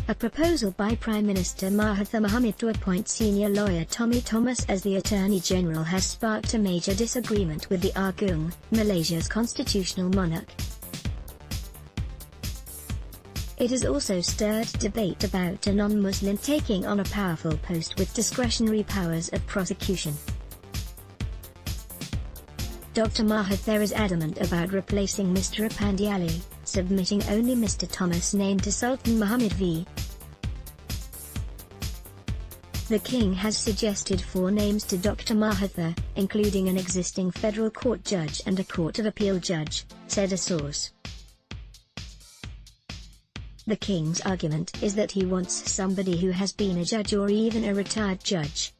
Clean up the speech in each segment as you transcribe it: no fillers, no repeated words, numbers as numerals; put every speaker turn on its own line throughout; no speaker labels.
A proposal by Prime Minister Mahathir Mohamad to appoint senior lawyer Tommy Thomas as the Attorney General has sparked a major disagreement with the Agung, Malaysia's constitutional monarch. It has also stirred debate about a non-Muslim taking on a powerful post with discretionary powers of prosecution. Dr. Mahathir is adamant about replacing Mr. Apandi, submitting only Mr. Thomas' name to Sultan Muhammad V. The King has suggested 4 names to Dr. Mahathir, including an existing federal court judge and a Court of Appeal judge, said a source. The King's argument is that he wants somebody who has been a judge or even a retired judge.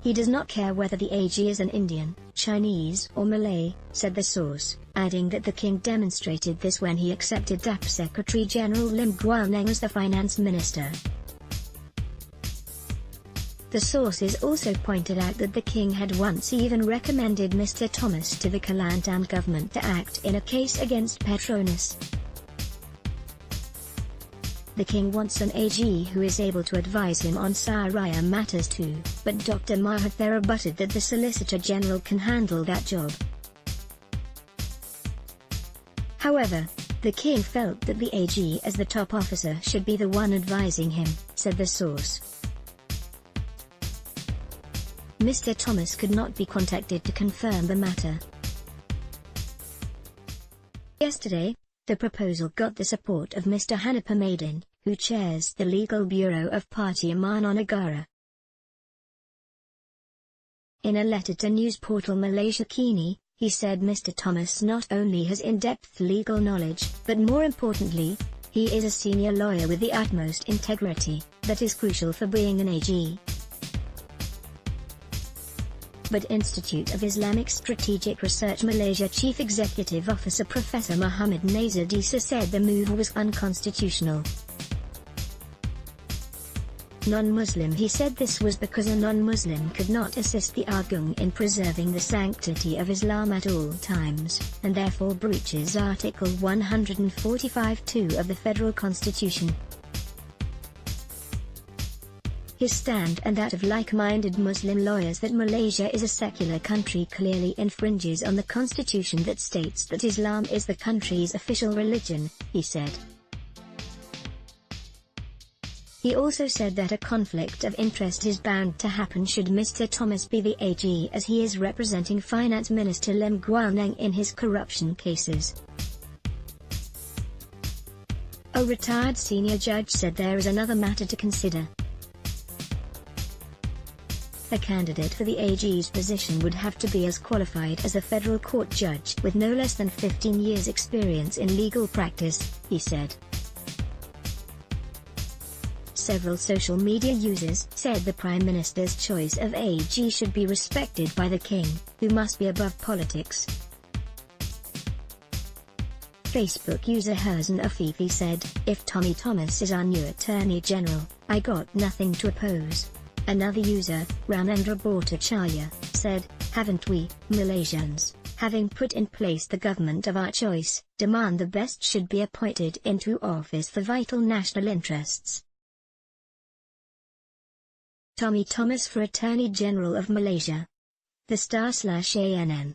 He does not care whether the AG is an Indian, Chinese or Malay, said the source, adding that the King demonstrated this when he accepted DAP Secretary General Lim Guan Neng as the finance minister. The sources also pointed out that the King had once even recommended Mr. Thomas to the Kelantan government to act in a case against Petronas. The King wants an AG who is able to advise him on Syariah matters too, but Dr. Mahathir rebutted that the Solicitor General can handle that job. However, the King felt that the AG as the top officer should be the one advising him, said the source. Mr. Thomas could not be contacted to confirm the matter. Yesterday, the proposal got the support of Mr. Hanapi Maidin, who chairs the Legal Bureau of Parti Amanah Negara. In a letter to news portal Malaysia Kini, he said Mr. Thomas not only has in-depth legal knowledge, but more importantly, he is a senior lawyer with the utmost integrity, that is crucial for being an AG. But Institute of Islamic Strategic Research Malaysia Chief Executive Officer Professor Muhammad Nazar Disa said the move was unconstitutional. Non-Muslim He said this was because a non-Muslim could not assist the Agung in preserving the sanctity of Islam at all times, and therefore breaches Article 145(2) of the Federal Constitution. His stand and that of like-minded Muslim lawyers that Malaysia is a secular country clearly infringes on the constitution that states that Islam is the country's official religion, he said. He also said that a conflict of interest is bound to happen should Mr. Thomas be the AG as he is representing Finance Minister Lim Guan Neng in his corruption cases. A retired senior judge said there is another matter to consider. A candidate for the AG's position would have to be as qualified as a federal court judge with no less than 15 years' experience in legal practice, he said. Several social media users said the Prime Minister's choice of AG should be respected by the King, who must be above politics. Facebook user Hersan Afifi said, "If Tommy Thomas is our new Attorney General, I got nothing to oppose." Another user, Ramendra Bhattacharya, said, "Haven't we, Malaysians, having put in place the government of our choice, demand the best should be appointed into office for vital national interests?" Tommy Thomas for Attorney General of Malaysia. The Star/ANN